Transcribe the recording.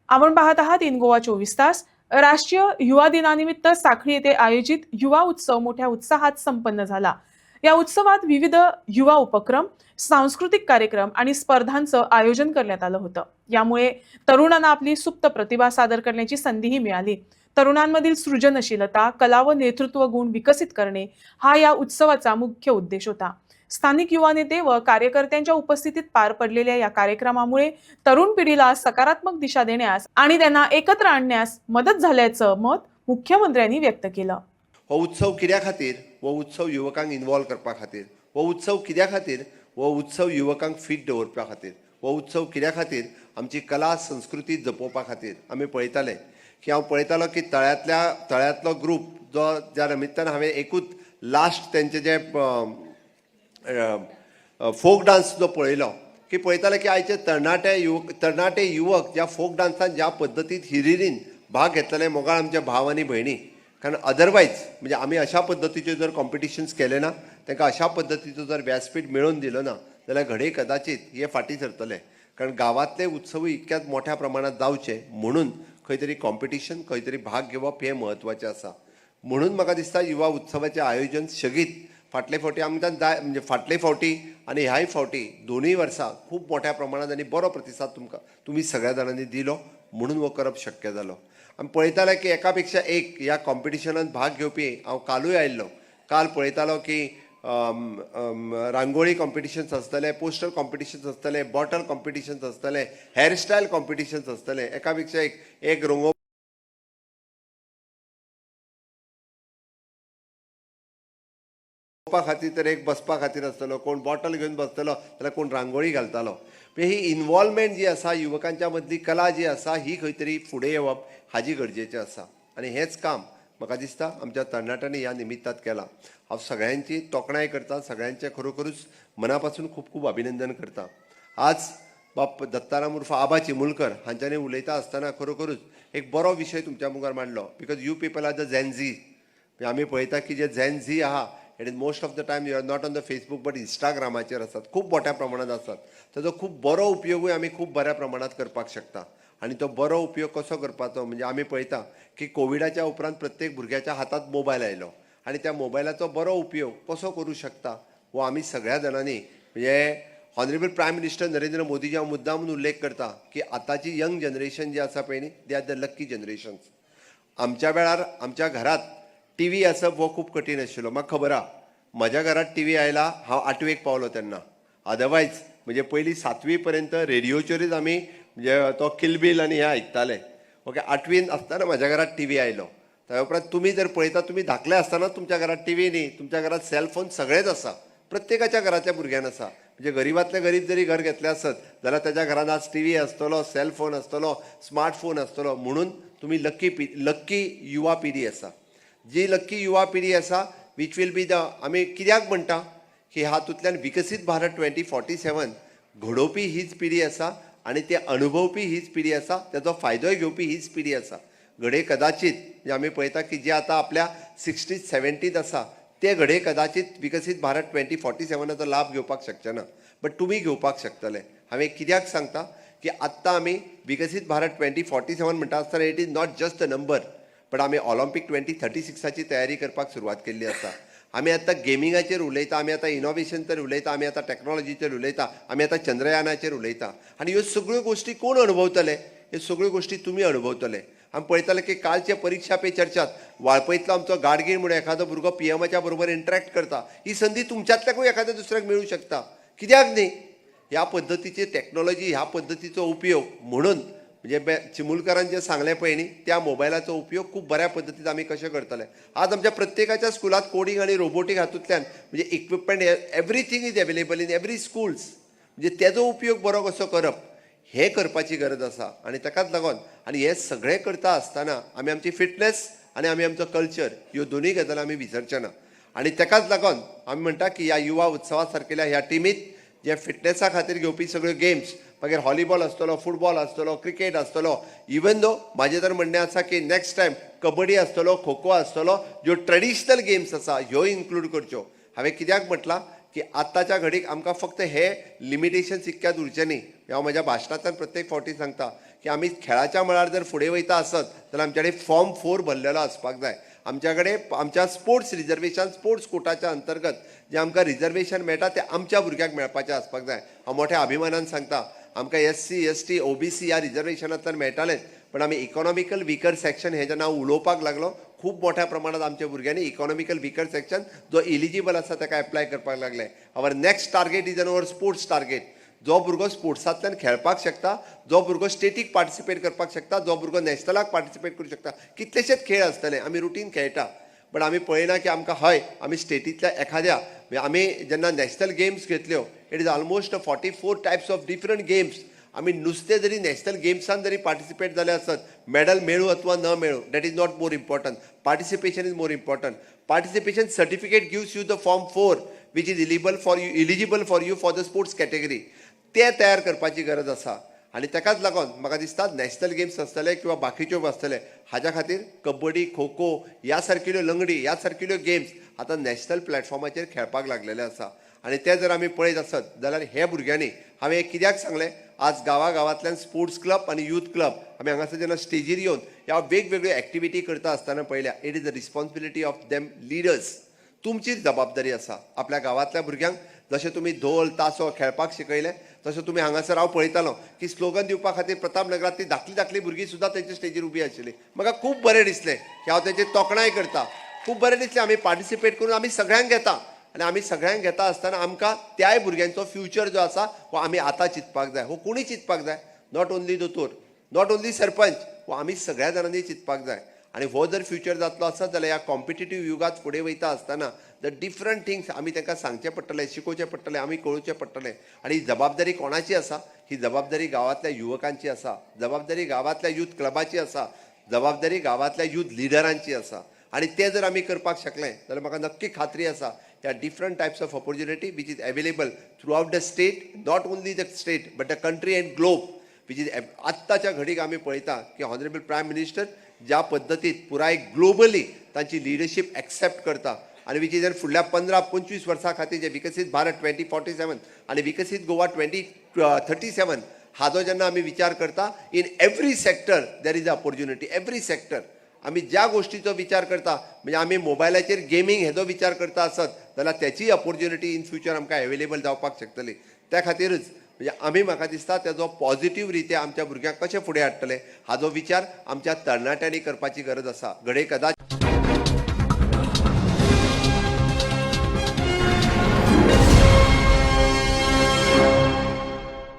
आपण पाहत आहात इन गोवा 24 तास. राष्ट्रीय युवा दिनानिमित्त साखळी येथे आयोजित युवा उत्सव मोठ्या उत्साहात संपन्न झाला. या उत्सवात विविध युवा उपक्रम, सांस्कृतिक कार्यक्रम आणि स्पर्धांचं आयोजन करण्यात आलं होतं. यामुळे तरुणांना आपली सुप्त प्रतिभा सादर करण्याची संधीही मिळाली. तरुणांमधील सृजनशीलता, कला व नेतृत्व गुण विकसित करणे हा या उत्सवाचा मुख्य उद्देश होता. स्थानिक युवा नेते व कार्यकर्त्यांच्या उपस्थितीत पार पडलेल्या या कार्यक्रमामुळे तरुण पिढीला सकारात्मक दिशा देण्यास आणि त्यांना एकत्र आणण्यास मदत झाल्याचं मत मुख्यमंत्र्यांनी व्यक्त केलं. हो उत्सव कित्या खातीर? हो उत्सव युवकांक इन्वॉल्व करपा खातीर. हो उत्सव कित्या खातीर? हो उत्सव युवकांक फिट दवरपा खातीर. हो उत्सव कित्या खातीर? आमची कला संस्कृती जपोवपा खातीर. आमी पळयताले की हांव पळयतालो की तळ्यातलो ग्रूप जो ज्या निमित्तान हांवें एकूच लास्ट तेंचे जे फोक डान्स जो पळयलो की पळयताले की आयचे तरणाटे युवक ज्या फोक डान्सान ज्या पद्दतीन हिरिरीन भाग घेतलेले मोगाळ आमचे भाव आनी भयणी. कारण अदरवायज म्हणजे आमी अशा पद्दतीचे जर कॉम्पिटिशन्स केले ना, तांकां अशा पद्दतीचो जर व्यासपीठ मेळोवन दिलो ना जाल्यार घडये कदाचित हे फाटीं सरतले. कारण गांवांतले उत्सवूय इतक्यात मोठ्या प्रमाणात जावचे म्हणून खंय तरी कॉम्पिटिशन, खंय तरी भाग घेवप हें म्हत्वाचें आसा. म्हणून म्हाका दिसता युवा उत्सवाचें आयोजन सेगीत फाटले फावटी आमकां म्हणजे फाटले फावटी आनी ह्याय फावटी दोनूय वर्सां खूब मोठ्या प्रमाणात आनी बरो प्रतिसाद तुमी सगळ्या जाणांनी दिलो म्हणून हो करप शक्य जालो. आमी पळयताले की एका पेक्षा एक ह्या कॉम्पिटिशनांत भाग घेवपी हांव कालूय आयिल्लो. काल पळयतालो की रांगोळी कॉम्पिटिशन्स आसतले, पोस्टर कॉम्पिटिशन्स आसतले, बॉटल कॉम्पिटिशन्स आसतले, हेअरस्टायल कॉम्पिटिशन्स आसतले. एका पेक्षा एक रंगोवपा खातीर तर एक बसपा खातीर आसतलो, कोण बॉटल घेवन बसतलो जाल्यार कोण रांगोळी घालतालो. ही इन्वॉल्वमेंट जी आसा युवकांच्या मदली कला जी आसा ही खंय तरी फुडें येवप हाजी गरजेचें आसा. आनी हेंच काम म्हाका दिसता आमच्या तरणाट्यांनी ह्या निमित्तांत केलां. हांव सगळ्यांची तोखणाय करता, सगळ्यांचें खरोखरूच मना पासून खूब खूब अभिनंदन करता. आज बाप दत्ताराम उर्फ आबा चिमुलकर हांच्यांनी उलयता आसतना खरोखरूच एक बरो विशय तुमच्या मुखार मांडलो. Because you people are the Gen Z. आमी पळयता की जे झेन झी आहा it is most of the time you are not on the Facebook but इंस्टाग्रामाचेर आसात, खूब मोठ्या प्रमाणात आसात. ताजो खूब बरो उपयोगूय आमी खूब बऱ्या प्रमाणात करपाक शकता. आनी तो बरो उपयोग कसो करपाचो म्हणजे आमी पळयता की कोविडाच्या उपरांत प्रत्येक भुरग्याच्या हातांत मोबायल आयलो आनी त्या मोबायलाचो बरो उपयोग कसो करूं शकता हो आमी सगळ्या जाणांनी म्हणजे honourable prime minister Narendra Modiji हांव मुद्दामून उल्लेख करता की आतांची यंग जनरेशन जी आसा पळय न्ही they are the lucky generations. आमच्या वेळार आमच्या घरात टीव्ही आसप हो खूब कठीण आशिल्लो. म्हाका खबर आहा म्हज्या घरात टीव्ही आयला हांव 8वेक पावलो तेन्ना. अदरवायज म्हणजे पयलीं 7वी पर्यंत रेडिओचेरूच आमी म्हणजे तो किलबिल आनी हें आयकताले. ओके 8वीन आसतना म्हज्या घरात टीव्ही आयलो. त्या उपरांत तुमी जर पळयता तुमी धाकले आसतना तुमच्या घरात टीव्ही न्ही, तुमच्या घरात सेलफोन सगळेच आसा. प्रत्येकाच्या घराच्या भुरग्यान आसा. म्हणजे गरीबांतले गरीब जरी घर घेतले आसत जाल्यार त्याच्या घरान आज टीव्ही आसतलो, सेलफोन आसतलो, स्मार्टफोन आसतलो. म्हणून तुमी लक्की युवा पिढी आसा. जी लक्की युवा पिढी आसा वीच वील बी द आमी कित्याक म्हणटा की हातूंतल्यान विकसीत भारत 2047 घडोवपी हीच पिढी आसा आनी ते अनुभवपी हीच पिढी आसा, तेजो फायदोय घेवपी हीच पिढी आसा. घडये कदाचित म्हणजे आमी पळयता की जे आतां आपल्या 60s 70s आसा ते घडये कदाचित विकसीत भारत 2047चो लाभ घेवपाक शकचे ना, बट तुमी घेवपाक शकतले. हांवें कित्याक सांगता की आत्तां आमी विकसीत भारत 2047 म्हणटा आसतना it is not just a number, but आमी ऑलिंपिक 2036ची तयारी करपाक सुरवात केल्ली आसा. आमी आतां गेमिंगाचेर उलयता, आमी आतां इनोव्हेशनचेर उलयता, आमी आतां टॅक्नॉलॉजीचेर उलयता, आमी आतां चंद्रयानाचेर उलयता. आनी ह्यो सगळ्यो गोश्टी कोण अणभवतले? ह्यो सगळ्यो गोश्टी तुमी अणभवतले. आमी पळयताले की कालचे परीक्षा पे चर्चात वाळपयतलो आमचो गाडगीळ म्हणून एखादो भुरगो पीएमाच्या बरोबर इंटरॅक्ट करता. ही संदी तुमच्यातल्याकूय एखाद्या दुसऱ्याक मेळूं शकता. कित्याक न्ही? ह्या पद्दतीची टॅक्नॉलॉजी, ह्या पद्दतीचो उपयोग म्हणून म्हणजे चिमुलकरान जे सांगले पळय न्ही त्या मोबायलाचो उपयोग खूब बऱ्या पद्दतीन आमी कशे करतले. आज आमच्या प्रत्येकाच्या स्कुलात कोडिंग आनी रोबोटीक हातूंतल्यान म्हणजे equipment everything is available in every schools. म्हणजे तेजो उपयोग बरो कसो करप हें करपाची गरज आसा. आनी ताकाच लागून आनी हें सगळें करता आसतना आमी आमची फिटनेस आनी आमी आमचो कल्चर ह्यो दोनूय गजाली आमी विसरचे ना. आनी ताकाच लागून आमी म्हणटा की ह्या युवा उत्सवा सारकेल्या ह्या टिमीत जे फिटनेसा खातीर घेवपी सगळ्यो गेम्स मागीर हॉलीबॉल आसतलो, फुटबॉल आसतलो, क्रिकेट आसतलो, इवन दो म्हाजें तर म्हणणें आसा की नेक्स्ट टायम कबड्डी आसतलो, खो खो आसतलो, ज्यो ट्रेडिशनल गेम्स आसा ह्यो इन्क्लूड करच्यो. हांवें कित्याक म्हटलां की आत्ताच्या घडीक आमकां फक्त हे लिमिटेशन्स इतक्यात उरचे न्ही. हांव म्हज्या भाशणांतल्यान प्रत्येक फावटी सांगता की आमी खेळाच्या मळार जर फुडें वयता आसत जाल्यार आमचे कडेन फॉर्म 4 भरलेलो आसपाक जाय. आमच्या कडेन आमच्या स्पोर्ट्स रिजर्वेशन स्पोर्ट्स कोटाच्या अंतर्गत जे आमकां रिजर्वेशन मेळटा ते आमच्या भुरग्यांक मेळपाचें आसपाक जाय. हांव मोठ्या अभिमानान सांगता आमकां SC ST OBC ह्या रिजर्वेशनांतल्यान मेळटालेंच, पण आमी इकॉनॉमिकल विकर सेक्शन हे जेन्ना उलोवपाक लागलो खूब मोठ्या प्रमाणात आमच्या भुरग्यांनी इकॉनॉमिकल विकर सेक्शन जो एलिजिबल आसा ताका एप्लाय करपाक लागले. Our next target is our sports target. जो भुरगो स्पोर्ट्सांतल्यान खेळपाक शकता, जो भुरगो स्टेटीक पार्टिसिपेट करपाक शकता, जो भुरगो नॅशनलाक पार्टिसिपेट करूंक शकता. कितलेशेच खेळ आसतले आमी रुटीन खेळटा, पण आमी पळयना की आमकां हय आमी स्टेटींतल्या एखाद्या आमी जेन्ना नॅशनल गेम्स घेतल्यो it is almost 44 types of different games. आमी नुस्तें जरी नॅशनल गेम्सान जरी पार्टिसिपेट जाले आसत मेडल मेळूं अथवा न मेळूं that is not more important. Participation is more important. Participation certificate gives you the form 4 which is eligible for you for the sports category. ते तयार करपाची गरज आसा आनी ताकाच लागून म्हाका दिसता नॅशनल गेम्स आसतले किंवा बाकीच्यो आसतले हाच्या खातीर कबड्डी खो खो ह्या सारकिल्यो लंगडी ह्या सारकिल्यो गेम्स आतां नॅशनल प्लॅटफॉर्माचेर खेळपाक लागलेले आसा. आनी ते जर आमी पळयत आसत जाल्यार हे भुरग्यांनी हांवें कित्याक सांगलें आज गांवांतल्यान स्पोर्ट्स क्लब आनी यूथ क्लब आमी हांगासर जेन्ना स्टेजीर येवन ह्या वेगवेगळ्यो एक्टिविटी करता आसतना पळयल्या it is the responsibility of them leaders. तुमचीच जबाबदारी आसा आपल्या गांवांतल्या भुरग्यांक जशें तुमी ढोल तासो खेळपाक शिकयलें तशें तुमी हांगासर हांव पळयतालो की स्लोगन दिवपा खातीर प्रतापनगरांतली धाकलीं भुरगीं सुद्दां तेंच्या स्टेजीर उबी आशिल्लीं. म्हाका खूब बरें दिसलें की हांव तेंची तोखणाय करता. खूब बरें दिसलें आमी पार्टिसिपेट करून आमी सगळ्यांक घेता आनी आमी सगळ्यांक घेता आसतना आमकां त्याय भुरग्यांचो फ्युचर जो आसा हो आमी आतां चिंतपाक जाय. हो कोणी चिंतपाक जाय? नॉट ओन्ली दोतोर, नॉट ओन्ली सरपंच, हो आमी सगळ्या जाणांनी चिंतपाक जाय. आनी हो जर फ्युचर जातलो आसत जाल्यार ह्या कॉम्पिटिटीव युगांत फुडें वयता आसतना द डिफरंट थिंग्स आमी तांकां सांगचें पडटलें, शिकोवचें पडटलें, आमी कळोवचें पडटलें. आनी ही जबाबदारी कोणाची आसा? ही जबाबदारी गांवांतल्या युवकांची आसा, जबाबदारी गांवांतल्या यूथ क्लबाची आसा, जबाबदारी गांवांतल्या यूथ लिडरांची आसा. आनी ते जर आमी करपाक शकले जाल्यार म्हाका नक्की खात्री आसा ह्या different types of opportunity which is available through out the state, not only the state but the country end globe which is आत्ताच्या घडीक आमी पळयता की ऑनरेबल प्रायम मिनिस्टर ज्या पद्दतीत पुराय ग्लोबली तांची लिडरशीप एक्सेप्ट करता आनी वीच इज फुडल्या 15-25 वर्सां खातीर जे विकसीत भारत 2047 आनी विकसीत गोवा 2037 हाजो जेन्ना आमी विचार करता in every sector there is a opportunity. Every sector आमी ज्या गोष्टीचो विचार करता म्हणजे आमी मोबायलाचेर गेमींग हेजो विचार करता आसत जाल्यार त्याची ऑपॉर्च्युनिटी इन फ्युचर आमकां अवेलेबल जावपाक शकतली. त्या खातीरच म्हणजे आमी म्हाका दिसता तेजो पॉझिटीव रित्या आमच्या भुरग्यांक कशें फुडें हाडटले हाजो विचार आमच्या तरणाट्यांनी करपाची गरज आसा. घडये कदाचित